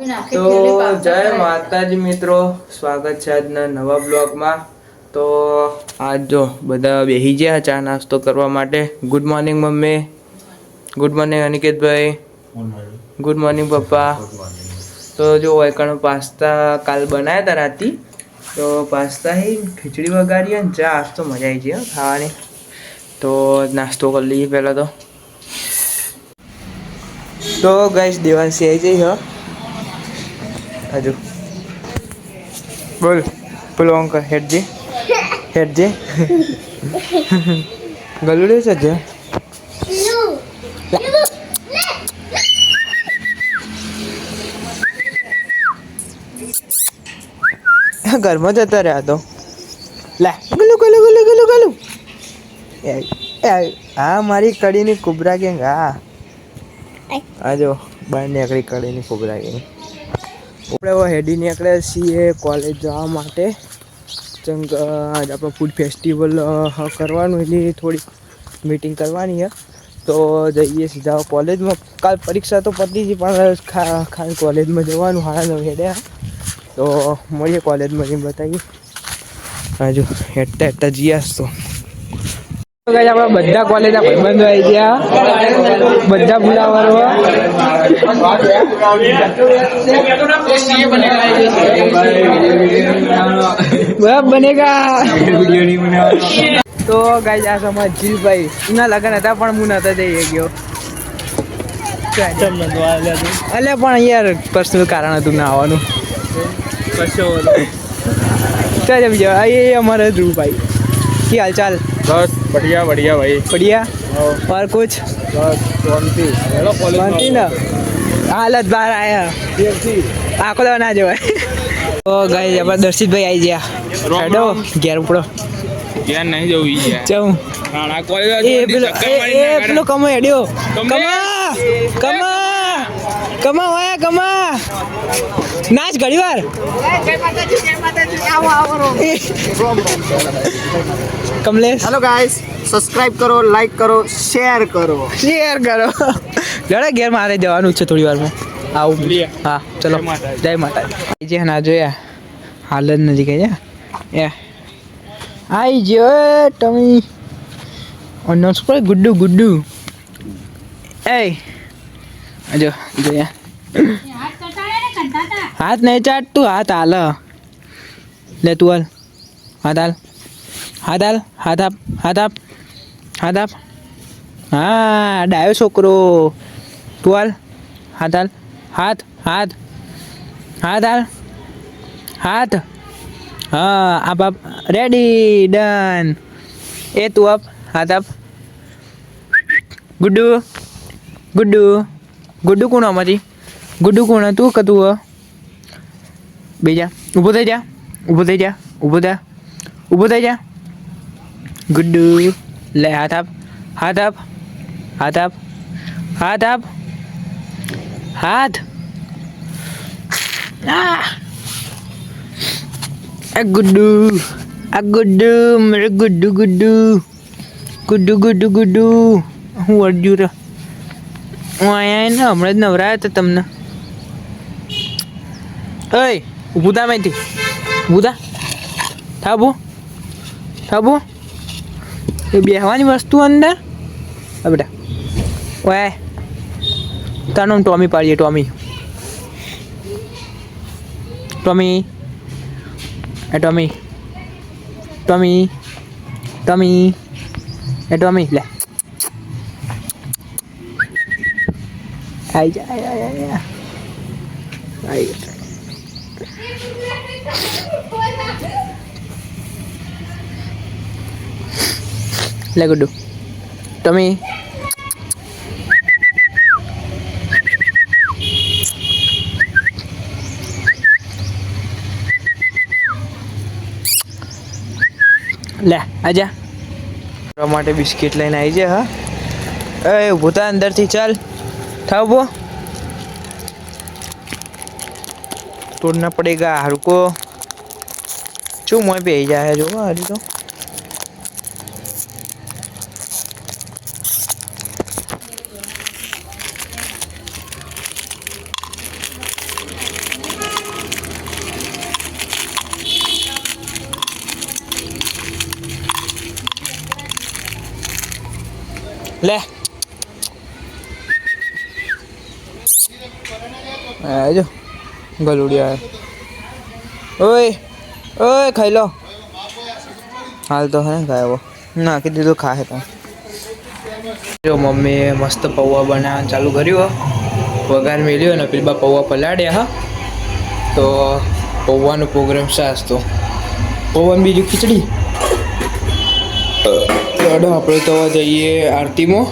તો જય માતાજી મિત્રો, સ્વાગત છે આજના નવા બ્લોગમાં। તો આજ જો બધા બેસી ગયા ચા નાસ્તો કરવા માટે। Good morning mummy, good morning અનિકેતભાઈ, ગુડ મોર્નિંગ પપ્પા। તો જો વૈકણ પાસ્તા કાલ બનાવ્યા હતા રાતી, તો પાસ્તા ही खिचड़ी वगाड़ी है चા आज तो मजा आई गई खाने। तो नाश्तो कर लीजिए पहला तो गाइस देवांशी आई गई है हजू बोल बोलो अंकल हेड जे गलुड़े से जे घर में जता रहा तो ला गलू गलू गलू गलू गलू हाँ मारी कड़ी नी कुबरा गैंग हाँ आ जो बाहर निकली कड़ी नी कुबरा गैंग। આપણે હેડી નીકળ્યા છીએ કોલેજ જવા માટે। ચંગ આજ આપણે ફૂડ ફેસ્ટિવલ કરવાનું એની થોડી મીટિંગ કરવાની છે, તો જઈએ સીધા કોલેજમાં। કાલ પરીક્ષા તો પતી હતી પણ ખાલી કોલેજમાં જવાનું હારા હેડ્યા, તો મળીએ કોલેજમાં જઈને બતાવીએ। હજુ હેડતા હેડતા જઈએ તો આપણા બધા કોલેજના ભાઈબંધો આવી ગયા, બધા બોલાવાનો બનેગા। તો ગાઈસ આ સમય જીલભાઈ એના લગન હતા પણ હું નતો જઈ ગયો, અલે પણ યાર પર્સનલ કારણ હતું ના આવવાનું। ચાલ બીજા એ અમારા ધ્રુવભાઈ, क्या हाल चाल? बस बढ़िया बढ़िया भाई बढ़िया। और कुछ बस शांति ना हालत बाहर आया आखो तो ना जो तो गाइस अब दर्शित भाई आई गया हेडो घेर उपड़ो ज्ञान नहीं जो हुई है जाऊं राणा कॉलेज ए पेलो कमो हेडियो कमा कमा कमा होया कमा नाच घड़ी बार कमलेश। हेलो गाइस, सब्सक्राइब करो, लाइक करो, शेयर करो लड़ा घेर मारे जवान છે થોડી વારમાં આવું। હા ચલો જય માતા જે ના જોયા હાલત નથી કઈ એ આઈ જો તમે અનોન્સ પર ગુડ્ડુ ગુડ્ડુ એ જો જોયા હાથ નહીં ચાટતું હાથ હાલ લે તું હાલ હાથ હાલ હાથ હાલ હાથ આપ હાથ આપ હાથ આપ हाँ डायो छोकरो टुअल हाथ हाल हाथ हाथ हाथ हाल हाथ हाँ आप रेडी डन ए तू अब हाथ अप गुड्डू गुड्डू गुड्डू कौन हमारी गुड्डू कौन तू कतू बेजा ऊपर थे जा ऊपर थे जा ऊपर था ऊपर थे जा गुड्डू ले हाथ अप हाथ अप हाथ आप हाथ आप हाथ गुड्डू गुड्डू मेरे गुड्डू गुड्डू गुड्डू गुड्डू गुड्डू हूँ अर्जुन હું અહીંયા ને હમણાં જ નવરાયો તો તમને ઓય ઊભું થા માહિતી ઊભું થા થાબુ થાબુ એ બેહવાની વસ્તુ અંદર હા બેટા ઓય તારું ટોમી પાડીએ ટોમી ટોમી એ ટોમી ટોમી ટોમી એ ટોમી લે आई जा आई ले गुड्डू टॉमी ले आजा માટે બિસ્કિટ લઈને આવી જા। હા એ ઊભો થા અંદરથી ચાલ था वो तोड़ना पड़ेगा रुको चू मोह पे ही जाए जो अभी तो લે આજો ગલુડિયા ઓય ઓય ખાઈ લો હાલ તો હે ગાયો નાખી દીધું ખાહે તો જો મમ્મીએ મસ્ત પૌવા બનાવવાનું ચાલુ કર્યું વઘાર મેલ્યો ને પેલા પૌવા પલાળ્યા હા તો પૌવાનો પ્રોગ્રામ સાસ તો પૌવાની બીજું ખીચડી આપણે તો જઈએ આરતીમાં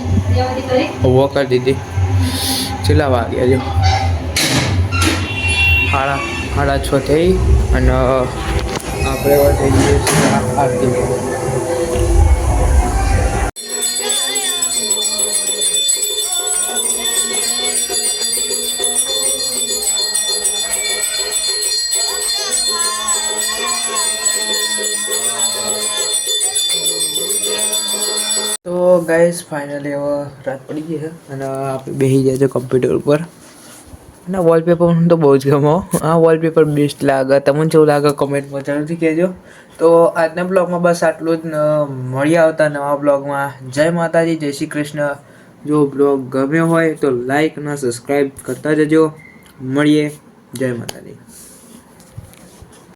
પૌવા કરી દીધી છેલ્લા વાગ્યા જો 6:30 થઈ અને આપણે જઈએ આરતીમાં તો ગાઈસ ફાઇનલી હવે રાત પડી ગઈ છે અને આપણે બેસી જાય છે કમ્પ્યુટર ઉપર અને વોલપેપર તો બહુ જ ગમો આ વોલપેપર બેસ્ટ લાગે તમને કેવું લાગે કમેન્ટમાં જરૂરથી કહેજો તો આજના બ્લોગમાં બસ આટલું જ મળી આવતા નવા બ્લોગમાં જય માતાજી જય શ્રી કૃષ્ણ જો બ્લોગ ગમ્યો હોય તો લાઈક અને સબસ્ક્રાઈબ કરતા જજો મળીએ જય માતાજી